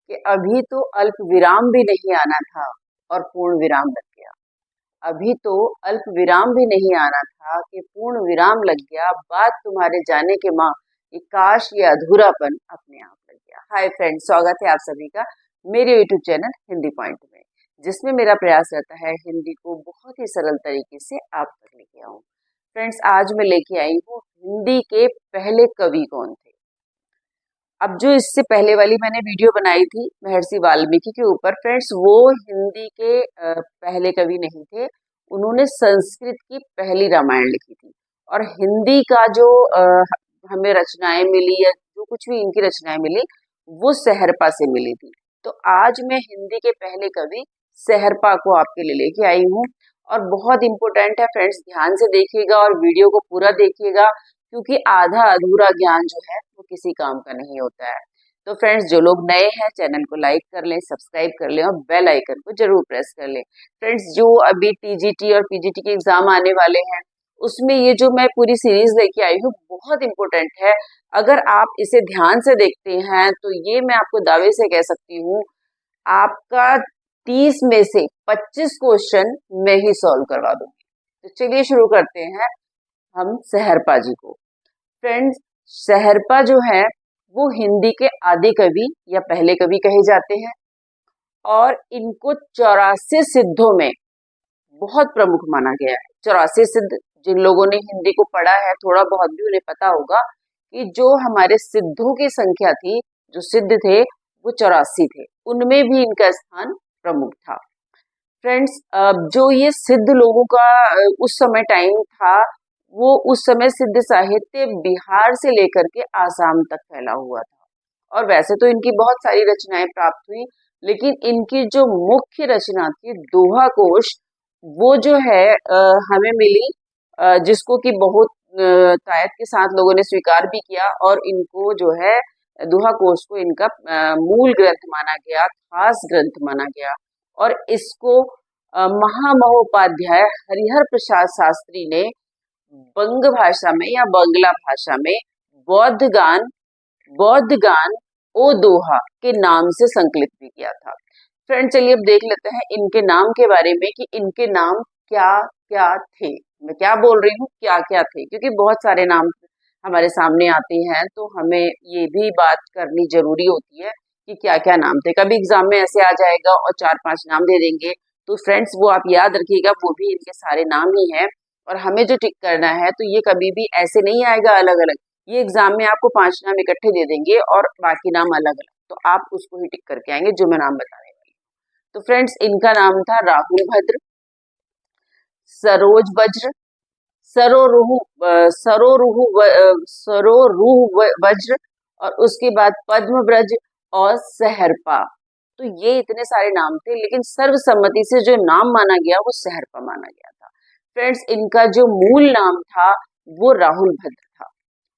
कि अभी तो अल्प विराम भी नहीं आना था और पूर्ण विराम लग गया। अभी तो अल्प विराम भी नहीं आना था कि पूर्ण विराम लग गया। बात तुम्हारे जाने के माँ, ये काश ये अधूरापन अपने आप लग गया। हाय फ्रेंड्स, स्वागत है आप सभी का मेरे यूट्यूब चैनल हिंदी पॉइंट में, जिसमें मेरा प्रयास रहता है हिंदी को बहुत ही सरल तरीके से आप तक लेके आऊं। फ्रेंड्स, आज मैं लेके आई हूँ हिंदी के पहले कवि कौन थे। अब जो इससे पहले वाली मैंने वीडियो बनाई थी महर्षि वाल्मीकि के ऊपर, फ्रेंड्स वो हिंदी के पहले कवि नहीं थे। उन्होंने संस्कृत की पहली रामायण लिखी थी और हिंदी का जो हमें रचनाएं मिली या जो कुछ भी इनकी रचनाएं मिली वो सहरपा से मिली थी। तो आज मैं हिंदी के पहले कवि सहरपा को आपके लिए लेके आई हूँ और बहुत इंपॉर्टेंट है फ्रेंड्स, ध्यान से देखिएगा और वीडियो को पूरा देखिएगा, क्योंकि आधा अधूरा ज्ञान जो है वो किसी काम का नहीं होता है। तो फ्रेंड्स, जो लोग नए हैं चैनल को लाइक कर लें, सब्सक्राइब कर लें और बेल आइकन को जरूर प्रेस कर लें। फ्रेंड्स, जो अभी टीजीटी और पीजीटी के एग्जाम आने वाले हैं उसमें ये जो मैं पूरी सीरीज लेके आई हूँ बहुत इंपॉर्टेंट है। अगर आप इसे ध्यान से देखते हैं तो ये मैं आपको दावे से कह सकती हूँ, आपका 30 में से 25 क्वेश्चन मैं ही सॉल्व करवा दूंगी। तो चलिए शुरू करते हैं हम सहरपा जी को। फ्रेंड्स, सहरपा जो है वो हिंदी के आदि कवि या पहले कवि कहे जाते हैं और इनको 84 सिद्धों में बहुत प्रमुख माना गया है। 84 सिद्ध, जिन लोगों ने हिंदी को पढ़ा है थोड़ा बहुत भी उन्हें पता होगा कि जो हमारे सिद्धों की संख्या थी, जो सिद्ध थे वो 84 थे, उनमें भी इनका स्थान प्रमुख था। फ्रेंड्स, जो ये सिद्ध लोगों का उस समय टाइम था, वो उस समय सिद्ध साहित्य बिहार से लेकर के आसाम तक फैला हुआ था। और वैसे तो इनकी बहुत सारी रचनाएं प्राप्त हुई, लेकिन इनकी जो मुख्य रचना थी दोहा कोश, वो जो है हमें मिली, जिसको कि बहुत तायत के साथ लोगों ने स्वीकार भी किया और इनको जो है दोहा कोश को इनका मूल ग्रंथ माना गया, खास ग्रंथ माना गया। और इसको महामहोपाध्याय हरिहर प्रसाद शास्त्री ने बंग भाषा में या बंगला भाषा में बौद्ध गान ओ दोहा के नाम से संकलित भी किया था। फ्रेंड, चलिए अब देख लेते हैं इनके नाम के बारे में कि इनके नाम क्या क्या थे। मैं क्या बोल रही हूँ, क्या क्या थे, क्योंकि बहुत सारे नाम हमारे सामने आते हैं तो हमें ये भी बात करनी जरूरी होती है कि क्या क्या नाम थे। कभी एग्जाम में ऐसे आ जाएगा और 4-5 नाम दे देंगे, तो फ्रेंड्स वो आप याद रखिएगा, वो भी इनके सारे नाम ही हैं और हमें जो टिक करना है तो ये कभी भी ऐसे नहीं आएगा अलग अलग। ये एग्जाम में आपको 5 नाम इकट्ठे दे देंगे और बाकी नाम अलग अलग, तो आप उसको ही टिक करके आएंगे जो मैं नाम बताने वाली हूँ। तो फ्रेंड्स, इनका नाम था राहुल भद्र, सरोज वज्र, सरोरूह वज्र और उसके बाद पद्मव्रज और सहरपा। तो ये इतने सारे नाम थे, लेकिन सर्वसम्मति से जो नाम माना गया वो सहरपा माना गया था। फ्रेंड्स, इनका जो मूल नाम था वो राहुल भद्र था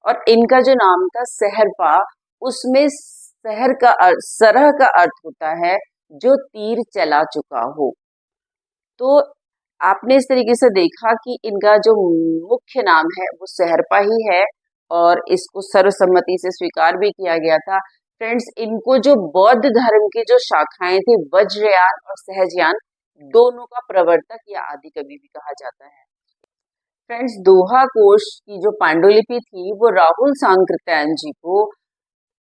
और इनका जो नाम था सहरपा, उसमें सहर का सरह का अर्थ होता है जो तीर चला चुका हो। तो आपने इस तरीके से देखा कि इनका जो मुख्य नाम है वो सहरपा ही है और इसको सर्वसम्मति से स्वीकार भी किया गया था। फ्रेंड्स, इनको जो बौद्ध धर्म की जो शाखाएं थी वज्रयान और सहजयान, दोनों का प्रवर्तक या आदि कवि भी कहा जाता है। फ्रेंड्स, दोहा कोश की जो पांडुलिपि थी वो राहुल सांकृत्यायन जी को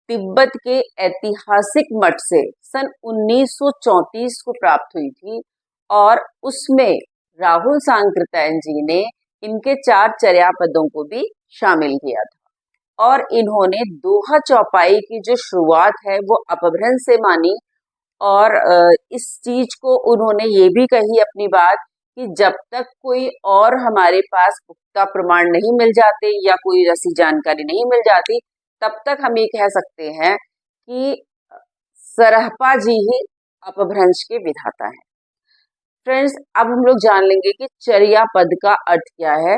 तिब्बत के ऐतिहासिक मठ से सन 1934 को प्राप्त हुई थी और उसमें राहुल सांकृत्यायन जी ने इनके 4 चर्यापदों को भी शामिल किया था और इन्होंने दोहा चौपाई की जो शुरुआत है वो अपभ्रंश से मानी और इस चीज को उन्होंने ये भी कही अपनी बात कि जब तक कोई और हमारे पास पुख्ता प्रमाण नहीं मिल जाते या कोई ऐसी जानकारी नहीं मिल जाती, तब तक हम ये कह सकते हैं कि सरहपा जी ही अपभ्रंश के विधाता है। फ्रेंड्स, अब हम लोग जान लेंगे कि चर्या पद का अर्थ क्या है।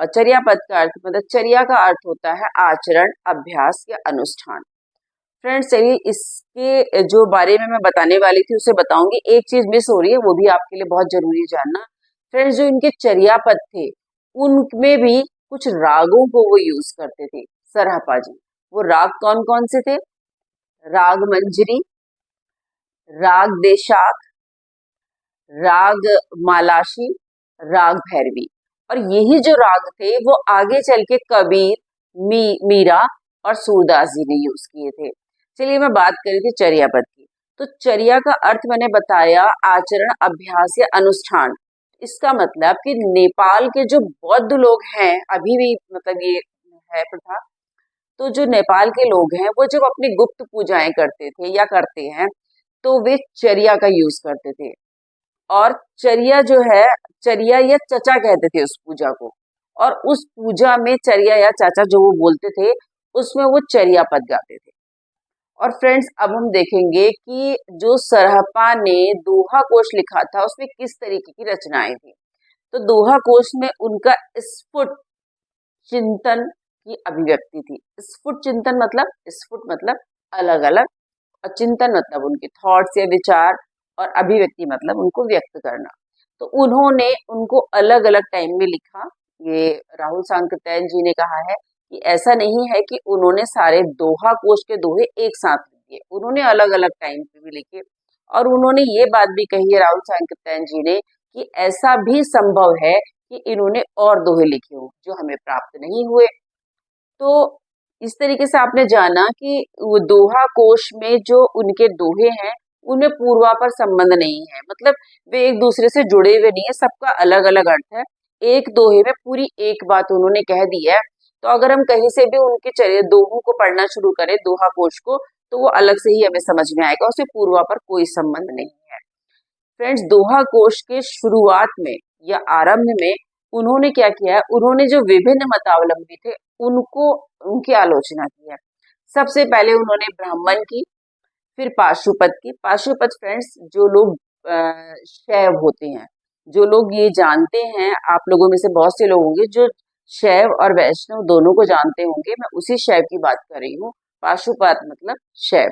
चर्या पद का अर्थ मतलब चर्या का अर्थ होता है आचरण, अभ्यास या अनुष्ठान। फ्रेंड्स, चलिए इसके जो बारे में मैं बताने वाली थी उसे बताऊंगी। एक चीज मिस हो रही है, वो भी आपके लिए बहुत जरूरी है जानना। फ्रेंड्स, जो इनके चर्या पद थे उनमें भी कुछ रागों को वो यूज करते थे सरहपा जी। वो राग कौन कौन से थे? राग मंजरी, राग देशाक, राग मालाशी, राग भैरवी। और यही जो राग थे वो आगे चल के कबीर, मीरा और सूरदास जी ने यूज किए थे। चलिए मैं बात करी थी चर्या पद की। तो चर्या का अर्थ मैंने बताया आचरण, अभ्यास या अनुष्ठान। इसका मतलब कि नेपाल के जो बौद्ध लोग हैं, अभी भी मतलब ये है प्रथा, तो जो नेपाल के लोग हैं वो जब अपनी गुप्त पूजाएं करते थे या करते हैं तो वे चर्या का यूज करते थे। और चर्या जो है, चर्या या चचा कहते थे उस पूजा को। और उस पूजा में चर्या या चाचा जो वो बोलते थे उसमें वो चर्या पद गाते थे। और फ्रेंड्स अब हम देखेंगे कि जो सरहपा ने दोहा कोश लिखा था उसमें किस तरीके की रचनाएं थी। तो दोहा कोश में उनका स्फुट चिंतन की अभिव्यक्ति थी। स्फुट मतलब अलग अलग, और चिंतन मतलब उनके थॉट्स या विचार, और अभिव्यक्ति मतलब उनको व्यक्त करना। तो उन्होंने उनको अलग अलग टाइम में लिखा। ये राहुल सांकृत्यायन जी ने कहा है कि ऐसा नहीं है कि उन्होंने सारे दोहा कोश के दोहे एक साथ लिख दिए, उन्होंने अलग अलग टाइम पे भी लिखे। और उन्होंने ये बात भी कही है राहुल सांकृत्यायन जी ने कि ऐसा भी संभव है कि इन्होंने और दोहे लिखे हो जो हमें प्राप्त नहीं हुए। तो इस तरीके से आपने जाना कि वो दोहा कोश में जो उनके दोहे हैं उनमें पूर्वापर संबंध नहीं है, मतलब वे एक दूसरे से जुड़े हुए नहीं है, सबका अलग अलग अर्थ है। एक दोहे में पूरी एक बात उन्होंने कह दी है। तो अगर हम कहीं से भी उनके चलिए दोहों को पढ़ना शुरू करें, दोहा कोश को, तो वो अलग से ही हमें समझ में आएगा, उससे पूर्वापर कोई संबंध नहीं है। फ्रेंड्स दोहा कोश के शुरुआत में या आरंभ में उन्होंने क्या किया है, उन्होंने जो विभिन्न मतावलंबी थे उनको उनकी आलोचना की है। सबसे पहले उन्होंने ब्राह्मण की, फिर पाशुपत की। पाशुपत फ्रेंड्स जो लोग शैव होते हैं, जो लोग ये जानते हैं, आप लोगों में से बहुत से लोग होंगे जो शैव और वैष्णव दोनों को जानते होंगे, मैं उसी शैव की बात कर रही हूँ। पाशुपत मतलब शैव।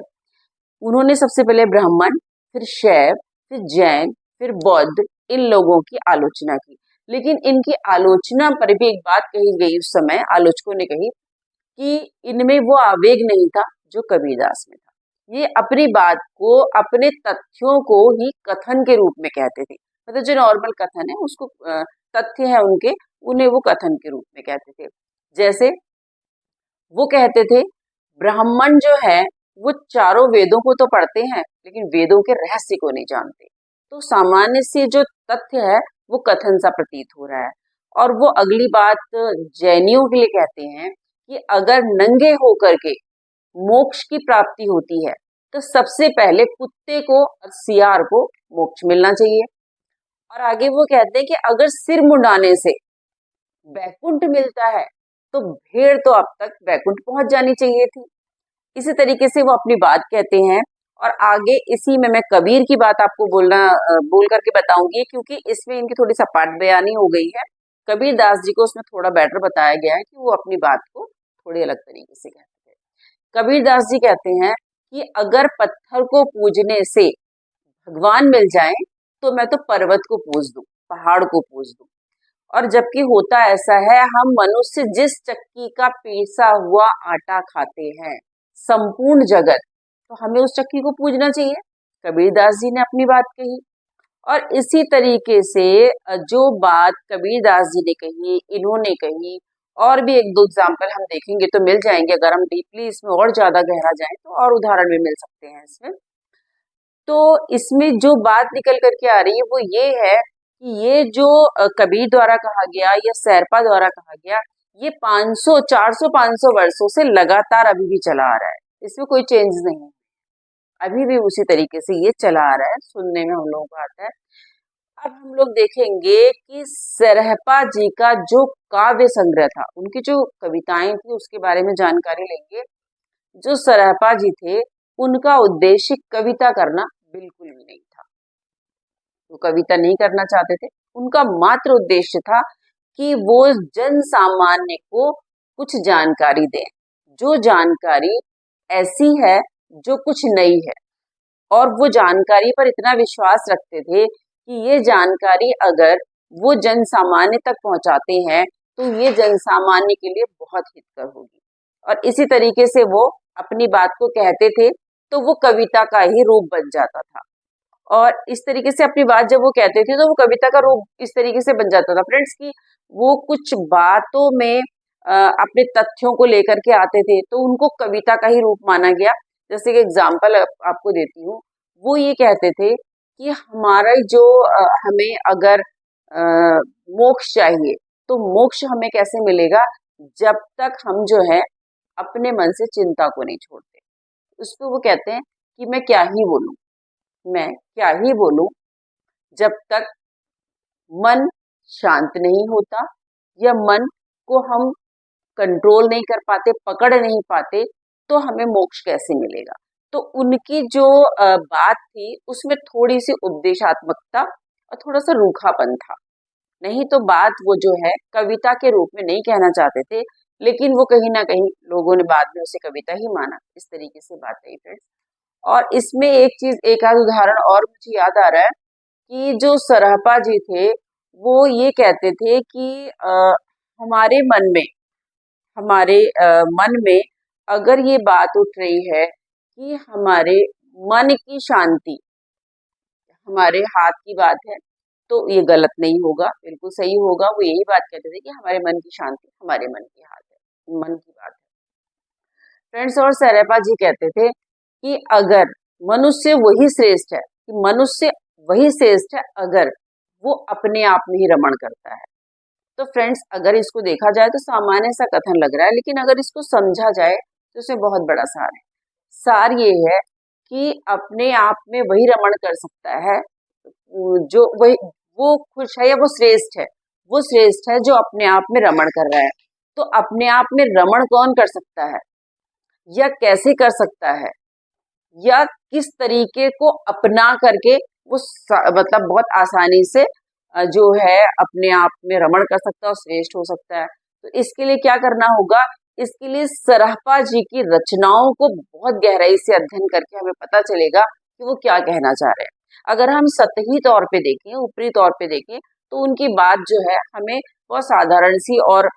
उन्होंने सबसे पहले ब्राह्मण, फिर शैव, फिर जैन, फिर बौद्ध, इन लोगों की आलोचना की। लेकिन इनकी आलोचना पर भी एक बात कही गई उस समय, आलोचकों ने कही कि इनमें वो आवेग नहीं था जो कबीरदास में था। ये अपनी बात को, अपने तथ्यों को ही कथन के रूप में कहते थे, मतलब जो नॉर्मल कथन है उसको, तथ्य है उनके, उन्हें वो कथन के रूप में कहते थे। जैसे वो कहते थे ब्राह्मण जो है वो चारों वेदों को तो पढ़ते हैं लेकिन वेदों के रहस्य को नहीं जानते। तो सामान्य से जो तथ्य है वो कथन सा प्रतीत हो रहा है। और वो अगली बात जैनियों के लिए कहते हैं कि अगर नंगे होकर के मोक्ष की प्राप्ति होती है तो सबसे पहले कुत्ते को और सियार को मोक्ष मिलना चाहिए। और आगे वो कहते हैं कि अगर सिर मुंडाने से वैकुंठ मिलता है तो भेड़ तो अब तक वैकुंठ पहुंच जानी चाहिए थी। इसी तरीके से वो अपनी बात कहते हैं। और आगे इसी में मैं कबीर की बात आपको बोल करके बताऊंगी, क्योंकि इसमें इनकी थोड़ी सपाट बयानी हो गई है। कबीर दास जी को उसमें थोड़ा बेटर बताया गया है कि वो अपनी बात को थोड़ी अलग तरीके से कहते हैं। कबीर दास जी कहते हैं कि अगर पत्थर को पूजने से भगवान मिल जाए तो मैं तो पर्वत को पूज दूं, पहाड़ को पूज दूं। और जबकि होता ऐसा है, हम मनुष्य जिस चक्की का पीसा हुआ आटा खाते हैं संपूर्ण जगत, तो हमें उस चक्की को पूजना चाहिए। कबीरदास जी ने अपनी बात कही। और इसी तरीके से जो बात कबीरदास जी ने कही, इन्होंने कही, और भी एक दो एग्जाम्पल हम देखेंगे तो मिल जाएंगे। अगर हम डीपली इसमें और ज्यादा गहरा जाएं तो और उदाहरण भी मिल सकते हैं इसमें। तो इसमें जो बात निकल करके आ रही है वो ये है कि ये जो कबीर द्वारा कहा गया या शेरपा द्वारा कहा गया, ये 500, 400, 500 वर्षों से लगातार अभी भी चला आ रहा है। इसमें कोई चेंज नहीं है, अभी भी उसी तरीके से ये चला आ रहा है, सुनने में हम लोगों को आता है। अब हम लोग देखेंगे कि शेरपा जी का जो काव्य संग्रह था, उनकी जो कविताएं थी उसके बारे में जानकारी लेंगे। जो शेरपा जी थे उनका उद्देश्य कविता करना बिल्कुल भी नहीं था। वो कविता नहीं करना चाहते थे, उनका मात्र उद्देश्य था कि वो जन सामान्य को कुछ जानकारी दें, जो जानकारी ऐसी है जो कुछ नई है। और वो जानकारी पर इतना विश्वास रखते थे कि ये जानकारी अगर वो जन सामान्य तक पहुंचाते हैं तो ये जन सामान्य के लिए बहुत हितकर होगी। और इसी तरीके से वो अपनी बात को कहते थे तो वो कविता का ही रूप बन जाता था। और इस तरीके से अपनी बात जब वो कहते थे तो वो कविता का रूप इस तरीके से बन जाता था फ्रेंड्स कि वो कुछ बातों में अपने तथ्यों को लेकर के आते थे तो उनको कविता का ही रूप माना गया। जैसे कि एग्जाम्पल आपको देती हूँ, वो ये कहते थे कि हमारा जो हमें अगर मोक्ष चाहिए तो मोक्ष हमें कैसे मिलेगा, जब तक हम जो है अपने मन से चिंता को नहीं छोड़ते। उसको वो कहते हैं कि मैं क्या ही बोलूं, मैं क्या ही बोलूं, जब तक मन शांत नहीं होता या मन को हम कंट्रोल नहीं कर पाते, पकड़ नहीं पाते, तो हमें मोक्ष कैसे मिलेगा। तो उनकी जो बात थी उसमें थोड़ी सी उपदेशात्मकता और थोड़ा सा रूखापन था। नहीं तो बात वो जो है कविता के रूप में नहीं कहना चाहते थे, लेकिन वो कहीं ना कहीं लोगों ने बाद में उसे कविता ही माना। इस तरीके से बात है फ्रेंड्स। और इसमें एक चीज, एक आध उदाहरण और मुझे याद आ रहा है कि जो सरहपा जी थे वो ये कहते थे कि हमारे मन में हमारे मन में अगर ये बात उठ रही है कि हमारे मन की शांति हमारे हाथ की बात है, तो ये गलत नहीं होगा, बिल्कुल सही होगा। वो यही बात कहते थे कि हमारे मन की शांति हमारे मन के हाथ है, मन की बात है फ्रेंड्स। और सरैपा जी कहते थे कि अगर मनुष्य वही श्रेष्ठ है, कि मनुष्य वही श्रेष्ठ है अगर वो अपने आप में ही रमण करता है। तो फ्रेंड्स अगर इसको देखा जाए तो सामान्य सा कथन लग रहा है, लेकिन अगर इसको समझा जाए तो इसमें बहुत बड़ा सार है। सार ये है कि अपने आप में वही रमण कर सकता है जो वही वो खुश है या वो श्रेष्ठ है, वो श्रेष्ठ है जो अपने आप में रमण कर रहा है। तो अपने आप में रमण कौन कर सकता है या कैसे कर सकता है या किस तरीके को अपना करके वो मतलब बहुत आसानी से जो है अपने आप में रमण कर सकता है और श्रेष्ठ हो सकता है। तो इसके लिए क्या करना होगा, इसके लिए सरहपा जी की रचनाओं को बहुत गहराई से अध्ययन करके हमें पता चलेगा कि वो क्या कहना चाह रहे हैं। अगर हम सतही तौर पे देखें, ऊपरी तौर पे देखें, तो उनकी बात जो है हमें बहुत साधारण सी और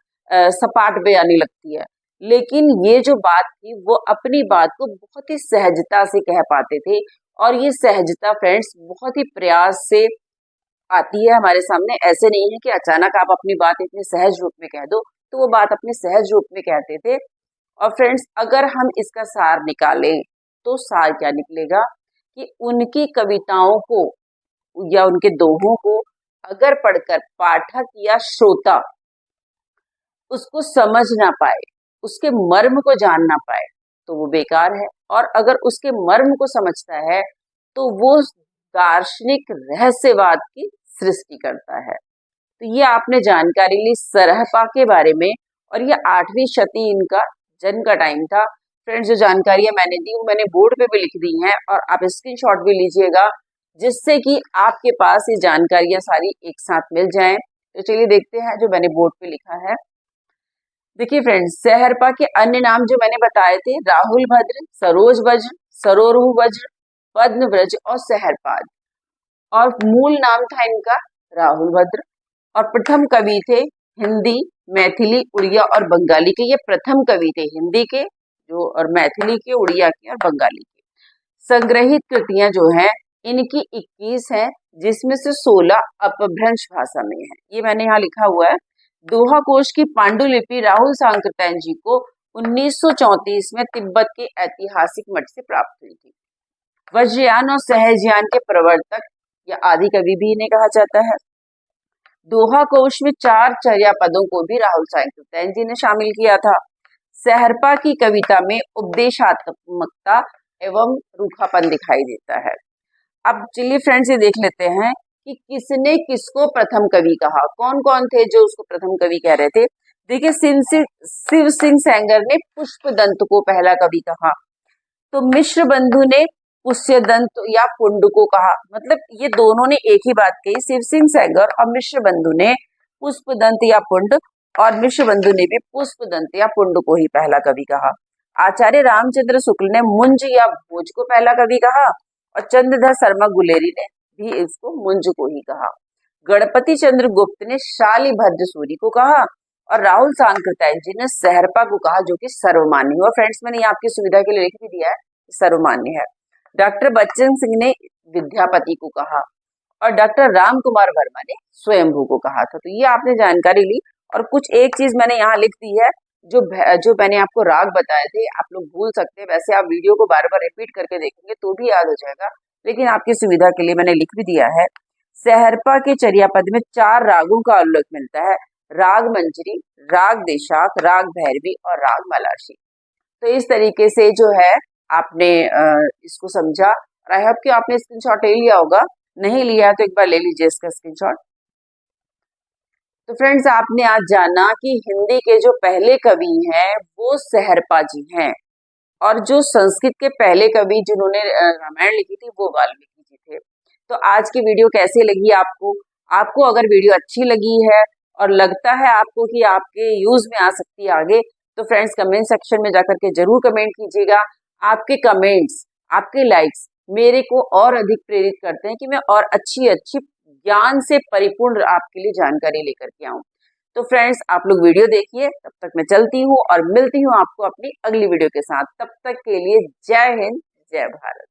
सपाट बयानी लगती है, लेकिन ये जो बात थी वो अपनी बात को बहुत ही सहजता से कह पाते थे। और ये सहजता फ्रेंड्स बहुत ही प्रयास से आती है हमारे सामने। ऐसे नहीं है कि अचानक आप अपनी बात इतने सहज रूप में कह दो, तो वो बात अपने सहज रूप में कहते थे। और फ्रेंड्स अगर हम इसका सार निकालें तो सार क्या निकलेगा कि उनकी कविताओं को या उनके दोहों को अगर पढ़कर पाठक या श्रोता उसको समझ ना पाए, उसके मर्म को जान ना पाए, तो वो बेकार है। और अगर उसके मर्म को समझता है तो वो दार्शनिक रहस्यवाद की सृष्टि करता है। तो ये आपने जानकारी ली सरहपा के बारे में, और ये 8वीं शती इनका जन्म का टाइम था। फ्रेंड्स जो जानकारियां मैंने दी वो मैंने बोर्ड पे भी लिख दी हैं, और आप स्क्रीनशॉट भी लीजिएगा जिससे कि आपके पास ये जानकारियां सारी एक साथ मिल जाएं। तो चलिए देखते हैं जो मैंने बोर्ड पे लिखा है। देखिए फ्रेंड्स, सहरपा के अन्य नाम जो मैंने बताए थे, राहुल भद्र, सरोज वज्र, सरोरुह वज्र, पद्म व्रज और सहरपाद। और मूल नाम था इनका राहुल भद्र। और प्रथम कवि थे हिंदी, मैथिली, उड़िया और बंगाली के। ये प्रथम कवि थे हिंदी के जो, और मैथिली के, उड़िया के और बंगाली के। संग्रहित कृतियां जो हैं इनकी 21 हैं, जिसमें से 16 अपभ्रंश भाषा में है। ये मैंने यहाँ लिखा हुआ है। दोहा कोश की पांडुलिपि राहुल सांकृत्यायन जी को 1934 में तिब्बत के ऐतिहासिक मठ से प्राप्त हुई थी। वज्रयान और सहजयान के प्रवर्तक या आदि कवि भी इन्हें कहा जाता है। दोहा कोश में 4 चर्या पदों को भी राहुल सांकृत्यायन जी ने शामिल किया था। सहरपा की कविता में उपदेशात्मकता एवं रूखापन दिखाई देता है। अब चलिए फ्रेंड्स ये देख लेते हैं कि किसने किसको प्रथम कवि कहा, कौन कौन थे जो उसको प्रथम कवि कह रहे थे। देखिए शिव सिंह सेंगर ने पुष्पदंत को पहला कवि कहा, तो मिश्र बंधु ने पुष्यदंत या पुंड को कहा। मतलब ये दोनों ने एक ही बात कही, शिव सिंह सेंगर और मिश्र बंधु ने पुष्पदंत या पुंड, और मिश्र बंधु ने भी पुष्पदंत या पुंड को ही पहला कवि कहा। आचार्य रामचंद्र शुक्ल ने मुंज या भोज को पहला कवि कहा, और चंद्रधर शर्मा गुलेरी ने भी इसको मुंज को ही कहा। गणपति चंद्र गुप्त ने शाली भद्र सूरी को कहा, और राहुल सांकृत्यायन जी ने सहरपा को कहा, जो कि सर्वमान्य हुआ। फ्रेंड्स मैंने आपकी सुविधा के लिए लिख भी दिया है, सर्वमान्य है। डॉक्टर बच्चन सिंह ने विद्यापति को कहा और डॉक्टर राम कुमार वर्मा ने स्वयंभू को कहा था। तो ये आपने जानकारी ली। और कुछ एक चीज मैंने यहाँ लिख दी है, जो मैंने आपको राग बताए थे, आप लोग भूल सकते हैं, वैसे आप वीडियो को बार बार रिपीट करके देखेंगे तो भी याद हो जाएगा, लेकिन आपकी सुविधा के लिए मैंने लिख भी दिया है। सहरपा के चर्यापद में 4 रागों का उल्लेख मिलता है, राग मंजरी, राग देशाक, राग भैरवी और राग मलाशी। तो इस तरीके से जो है आपने इसको समझा। आई होप कि आपने स्क्रीनशॉट ले लिया होगा, नहीं लिया तो एक बार ले लीजिए इसका स्क्रीनशॉट। तो फ्रेंड्स, आपने आज जाना कि हिंदी के जो पहले कवि हैं वो सहरपा जी हैं और जो संस्कृत के पहले कवि जिन्होंने रामायण लिखी थी वो वाल्मीकि जी थे। तो आज की वीडियो कैसी लगी आपको? आपको अगर वीडियो अच्छी लगी है और लगता है आपको कि आपके यूज में आ सकती है आगे, तो फ्रेंड्स कमेंट सेक्शन में जाकर के जरूर कमेंट कीजिएगा। आपके कमेंट्स, आपके लाइक्स मेरे को और अधिक प्रेरित करते हैं कि मैं और अच्छी अच्छी ज्ञान से परिपूर्ण आपके लिए जानकारी लेकर के आऊं। तो फ्रेंड्स, आप लोग वीडियो देखिए, तब तक मैं चलती हूँ और मिलती हूँ आपको अपनी अगली वीडियो के साथ। तब तक के लिए जय हिंद, जय भारत।